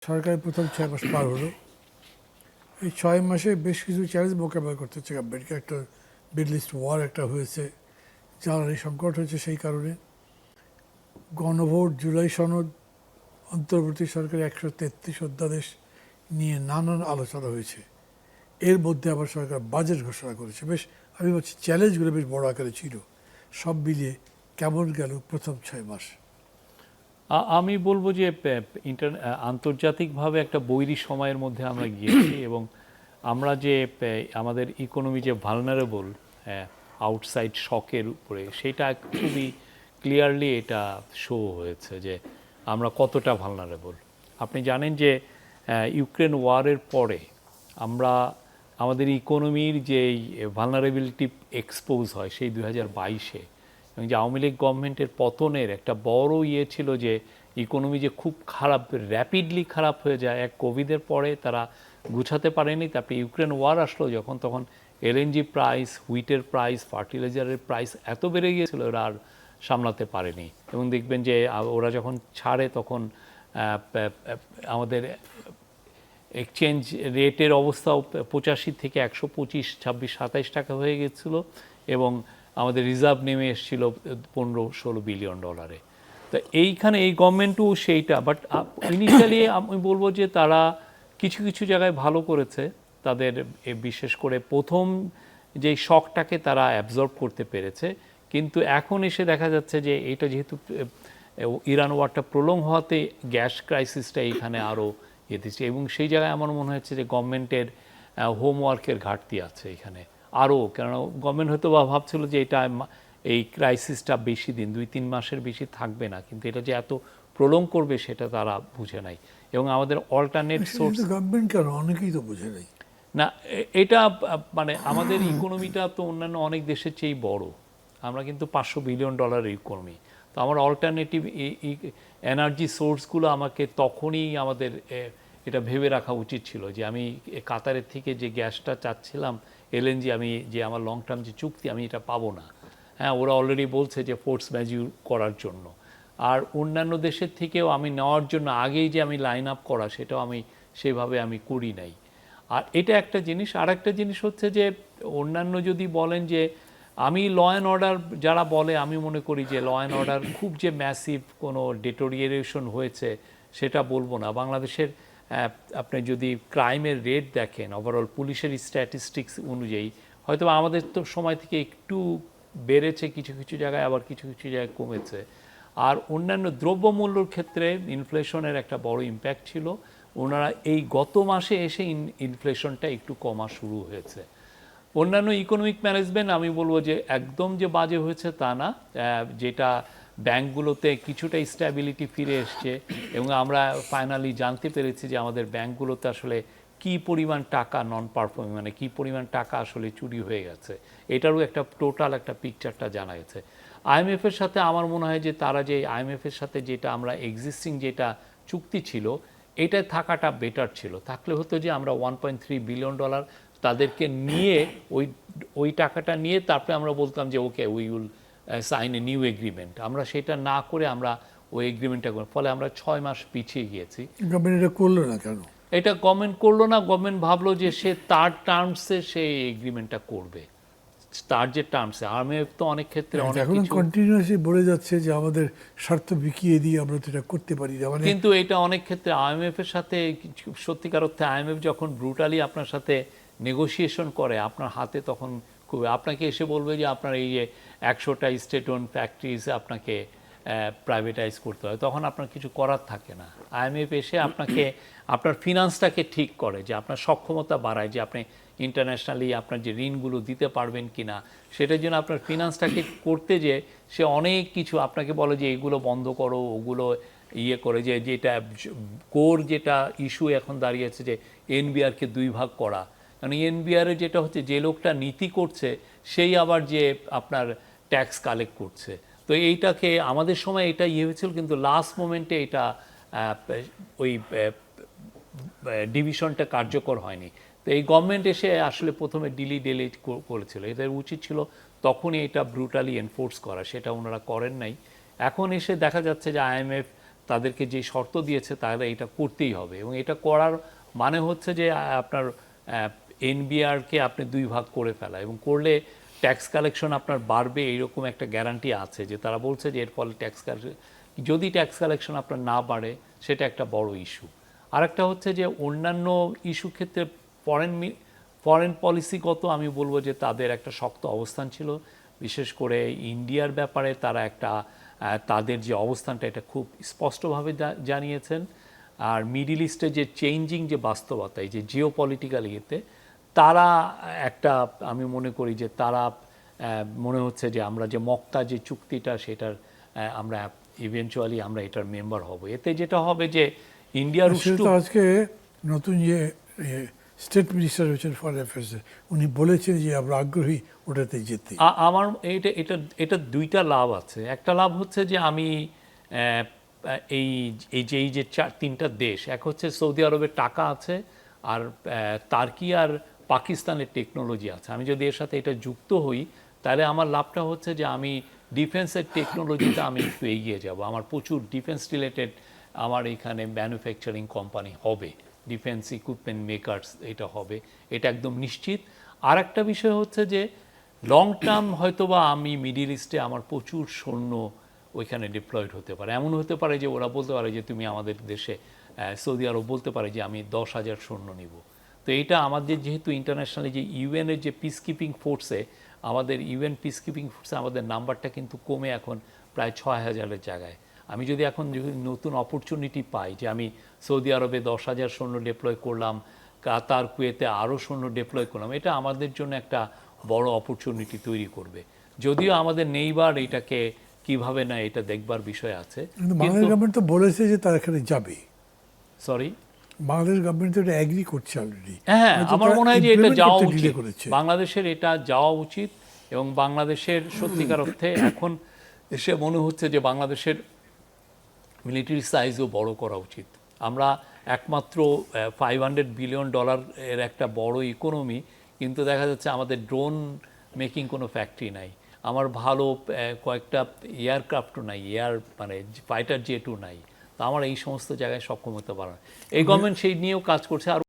সরকারের প্রথম 6 মাস পার হলো। এই 6 মাসে বেশ কিছু চ্যালেঞ্জ মোকাবেলা করতে হচ্ছে গভর্নমেন্টকে। একটা মিডল ইস্ট ওয়ার একটা হয়েছে, জ্বালানি সংকট হয়েছে, সেই কারণে গণভোট, জুলাই সনদ, অন্তর্বর্তী সরকারের 133 অধ্যাদেশ নিয়ে নানান আলোচনা হয়েছে। এর মধ্যে আবার সরকার বাজেট ঘোষণা করেছে। বেশ, আমি বলছি চ্যালেঞ্জগুলো বেশ বড় আকারে ছিল। সব মিলিয়ে কেমন গেল প্রথম 6 মাস? আমি বলবো যে আন্তর্জাতিকভাবে একটা বৈরী সময়ের মধ্যে আমরা গিয়েছি এবং আমরা যে আমাদের ইকোনমি যে ভালনারেবল আউটসাইড শকের উপরে, সেটা খুবই ক্লিয়ারলি এটা শো হয়েছে যে আমরা কতটা ভালনারেবল। আপনি জানেন যে ইউক্রেন ওয়ারের পরে আমরা আমাদের ইকোনমির যে ভালনারেবিলিটি এক্সপোজ হয় সেই 2022-এ, এবং যে আওয়ামী লীগ গভর্নমেন্টের পতনের একটা বড় ছিল যে ইকোনমি যে খুব খারাপ, র্যাপিডলি খারাপ হয়ে যায়। এক কোভিডের পরে তারা গুছাতে পারেনি, তারপরে ইউক্রেন ওয়ার আসলো যখন, তখন এলএনজি প্রাইস, হুইটের প্রাইস, ফার্টিলাইজারের প্রাইস এত বেড়ে গিয়েছিল ওরা আর সামলাতে পারেনি। এবং দেখবেন যে ওরা যখন ছাড়ে তখন আমাদের এক্সচেঞ্জ রেটের অবস্থাও 85 থেকে 125, 26, 27 টাকা হয়ে গেছিলো এবং আমাদের রিজার্ভ নেমে এসেছিল 15-16 বিলিয়ন ডলারে। তো এইখানে এই গভর্নমেন্টও সেইটা, বাট ইনিশিয়ালি আমি বলবো যে তারা কিছু কিছু জায়গায় ভালো করেছে। তাদের বিশেষ করে প্রথম যেই শকটাকে তারা অ্যাবজর্ব করতে পেরেছে, কিন্তু এখন এসে দেখা যাচ্ছে যে এটা যেহেতু ইরান ওয়ারটা প্রলং হওয়াতে গ্যাস ক্রাইসিসটা এইখানে আরও দিচ্ছে, এবং সেই জায়গায় আমার মনে হচ্ছে যে গভর্নমেন্টের হোমওয়ার্কের ঘাটতি আছে এখানে আরও। কেননা গভর্নমেন্ট হয়তো ভাবছিল যে এটা এই ক্রাইসিসটা বেশি দিন, 2-3 মাসের বেশি থাকবে না, কিন্তু এটা যে এত প্রলং করবে সেটা তারা বুঝে নাই। এবং আমাদের অল্টারনেট সোর্স গভর্নমেন্ট কেন, অনেকেই তো বুঝে নাই না। এটা মানে আমাদের ইকোনমিটা তো অন্যান্য অনেক দেশের চেয়েই বড়। আমরা কিন্তু 500 বিলিয়ন ডলারের ইকোনমি। তো আমার অল্টারনেটিভ এনার্জি সোর্সগুলো আমাকে তখনই আমাদের এটা ভেবে রাখা উচিত ছিল যে আমি কাতারের থেকে যে গ্যাসটা চাচ্ছিলাম এলএনজি, আমি যে আমার লং টার্ম যে চুক্তি, আমি এটা পাবো না। হ্যাঁ, ওরা অলরেডি বলছে যে ফোর্স ম্যাজিউর করার জন্য। আর অন্যান্য দেশের থেকেও আমি নেওয়ার জন্য আগেই যে আমি লাইন আপ করা, সেটাও আমি সেভাবে আমি করি নাই। আর এটা একটা জিনিস। আর একটা জিনিস হচ্ছে যে অন্যান্য যদি বলেন যে আমি ল অ্যান্ড অর্ডার যারা বলে, আমি মনে করি যে ল অ্যান্ড অর্ডার খুব যে ম্যাসিভ কোনো ডেটোরিয়েশন হয়েছে সেটা বলবো না। বাংলাদেশের আপনি যদি ক্রাইমের রেট দেখেন, ওভারঅল পুলিশের স্ট্যাটিস্টিক্স অনুযায়ী হয়তো আমাদের তো সময় থেকে একটু বেড়েছে কিছু কিছু জায়গায়, আবার কিছু কিছু জায়গায় কমেছে। আর অন্যান্য দ্রব্যমূল্যর ক্ষেত্রে ইনফ্লেশনের একটা বড় ইম্প্যাক্ট ছিল। ওনারা এই গত মাসে এসে ইনফ্লেশনটা একটু কমা শুরু হয়েছে। অন্যান্য ইকোনমিক ম্যানেজমেন্ট আমি বলবো যে একদম যে বাজে হয়েছে তা না, যেটা ব্যাংকগুলোতে কিছুটা স্ট্যাবিলিটি ফিরে এসছে, এবং আমরা ফাইনালি জানতে পেরেছি যে আমাদের ব্যাংকগুলোতে আসলে কী পরিমাণ টাকা নন পারফর্মিং, মানে কী পরিমাণ টাকা আসলে চুরি হয়ে গেছে, এটারও একটা টোটাল একটা পিকচারটা জানা গেছে। আইএমএফের সাথে আমার মনে হয় যে তারা যে আইএমএফের সাথে যেটা আমরা এক্সিস্টিং যেটা চুক্তি ছিল, এটা থাকাটা বেটার ছিল। থাকলে হতো যে আমরা 1.3 বিলিয়ন ডলার তাদেরকে নিয়ে ওই টাকাটা নিয়ে তারপরে আমরা বলতাম যে okay we will sign a new agreement. আমরা সেটা না করে আমরা ওই এগ্রিমেন্টটা করি, ফলে আমরা 6 মাস পিছিয়ে গিয়েছি। গভর্নমেন্ট এটা করলো না কেন? এটা গভর্নমেন্ট করলো না, গভর্নমেন্ট ভাবলো যে সে তার টার্মসে সে এগ্রিমেন্টটা করবে, তার যে টার্মসে। আইএমএফ তো অনেক ক্ষেত্রে অনেক এখন কিছু কন্টিনিউয়াসলি বলে যাচ্ছে যে আমাদের স্বার্থ বিকিয়ে দিয়ে আমরা তো এটা করতে পারি না, মানে কিন্তু এটা অনেক ক্ষেত্রে আইএমএফ এর সাথে সত্যিকার অর্থে আইএমএফ যখন ব্রুটালি আপনার সাথে নেগোসিয়েশন করে, আপনার হাতে তখন খুব আপনাকে এসে বলবে যে আপনার এই যে 100টা স্টেট ওন ফ্যাক্টরিজ আপনাকে প্রাইভেটাইজ করতে হয়, তখন আপনার কিছু করার থাকে না। আইএমএফ এসে আপনাকে আপনার ফিনান্সটাকে ঠিক করে, যে আপনার সক্ষমতা বাড়ায়, যে আপনি ইন্টারন্যাশনালি আপনার যে ঋণগুলো দিতে পারবেন কি না, সেটার জন্য আপনার ফিনান্সটাকে করতে যে সে অনেক কিছু আপনাকে বলে যে এগুলো বন্ধ করো, ওগুলো করে, যে যেটা কোর যেটা ইস্যু এখন দাঁড়িয়েছে যে এনবিআরকে 2 ভাগ করা। কারণ এনবিআরে যেটা হচ্ছে যে লোকটা নীতি করছে সেই আবার যে আপনার ট্যাক্স কালেক্ট করছে। তো এইটাকে আমাদের সময় এটা হয়েছিল, কিন্তু লাস্ট মোমেন্টে এটা ওই ডিভিশনটা কার্যকর হয়নি। তো এই গভর্নমেন্ট এসে আসলে প্রথমে ডিলিট করেছিল। এদের উচিত ছিল তখনই এটা ব্রুটালি এনফোর্স করা, সেটা ওনারা করেন নাই। এখন এসে দেখা যাচ্ছে যে আইএমএফ তাদেরকে যে শর্ত দিয়েছে তাহলে এটা করতেই হবে, এবং এটা করার মানে হচ্ছে যে আপনার এনবিআরকে আপনি 2 ভাগ করে ফেলা, এবং করলে ট্যাক্স কালেকশন আপনার বাড়বে এইরকম একটা গ্যারান্টি আছে, যে তারা বলছে যে এর ফলে ট্যাক্স কালেকশন, যদি ট্যাক্স কালেকশন আপনার না বাড়ে সেটা একটা বড় ইস্যু। আরেকটা হচ্ছে যে অন্যান্য ইস্যু ক্ষেত্রে ফরেন পলিসিগত আমি বলবো যে তাদের একটা শক্ত অবস্থান ছিল, বিশেষ করে ইন্ডিয়ার ব্যাপারে তারা একটা তাদের যে অবস্থানটা এটা খুব স্পষ্টভাবে জানিয়েছেন। আর মিডিল ইস্টে যে চেঞ্জিং যে বাস্তবতা, এই যে জিও পলিটিক্যাল ইয়েতে তারা একটা, আমি মনে করি যে তারা মনে হচ্ছে যে আমরা যে মক্কা যে চুক্তিটা সেটার আমরা ইভেনচুয়ালি আমরা এটার মেম্বার হব। এতে যেটা হবে যে ইন্ডিয়ার সেটা তো আজকে নতুন যে স্টেট মিনিস্টার হয়েছেন ফরেন অ্যাফেয়ার্স, উনি বলেছেন যে আমরা আগ্রহী ওটাতে যেতে। আমার এটা এটা এটা দুইটা লাভ আছে। একটা লাভ হচ্ছে যে আমি এই এই যে 3টা দেশ, এক হচ্ছে সৌদি আরবের টাকা আছে, আর তার্কি আর পাকিস্তানের টেকনোলজি আছে। আমি যদি এর সাথে এটা যুক্ত হই তাহলে আমার লাভটা হচ্ছে যে আমি ডিফেন্সের টেকনোলজিতে আমি একটু এগিয়ে যাব। আমার প্রচুর ডিফেন্স রিলেটেড আমার এখানে ম্যানুফ্যাকচারিং কোম্পানি হবে, ডিফেন্স ইকুইপমেন্ট মেকার্স এটা হবে, এটা একদম নিশ্চিত। আর একটা বিষয় হচ্ছে যে লং টার্ম হয়তোবা আমি মিডিল ইস্টে আমার প্রচুর সৈন্য ওইখানে ডিপ্লয়েড হতে পারে। এমন হতে পারে যে ওরা বলতে পারে যে তুমি আমাদের দেশে, সৌদি আরব বলতে পারে যে আমি 10,000 সৈন্য নিব। তো এইটা আমাদের যেহেতু ইন্টারন্যাশনালি যে ইউএনের যে পিস কিপিং ফোর্সে, আমাদের ইউএন পিস কিপিং ফোর্সে আমাদের নাম্বারটা কিন্তু কমে এখন প্রায় 6,000-এর জায়গায়। আমি যদি এখন নতুন অপরচুনিটি পাই যে আমি সৌদি আরবে 10,000 সৈন্য ডিপ্লয় করলাম, কাতার কুয়েতে আরও সৈন্য ডিপ্লয় করলাম, এটা আমাদের জন্য একটা বড় অপরচুনিটি তৈরি করবে। যদিও আমাদের নেইবার এটাকে কিভাবে না এটা দেখবার বিষয় আছে, কিন্তু বাংলাদেশ গভর্নমেন্ট তো বলেছে যে তারা এখানে যাবে। সরি, বাংলাদেশ গভর্নমেন্ট তো এটা এগ্রি করছে অলরেডি। হ্যাঁ, আমার মনে হয় যে এটা যাওয়া উচিত, করেছে। বাংলাদেশের এটা যাওয়া উচিত। এবং বাংলাদেশের সত্যিকার অর্থে এখন এসে মনে হচ্ছে যে বাংলাদেশের মিলিটারি সাইজও বড় করা উচিত। আমরা একমাত্র $500 বিলিয়ন এর একটা বড় ইকোনমি, কিন্তু দেখা যাচ্ছে আমাদের ড্রোন মেকিং কোনো ফ্যাক্টরি নাই, আমার ভালো কয়েকটা এয়ারক্রাফটও নাই, মানে ফাইটার জেটও নাই। তো আমার এই সমস্ত জায়গায় সক্ষম হতে পারে না। এই গভর্নমেন্ট সেই নিয়েও কাজ করছে। আর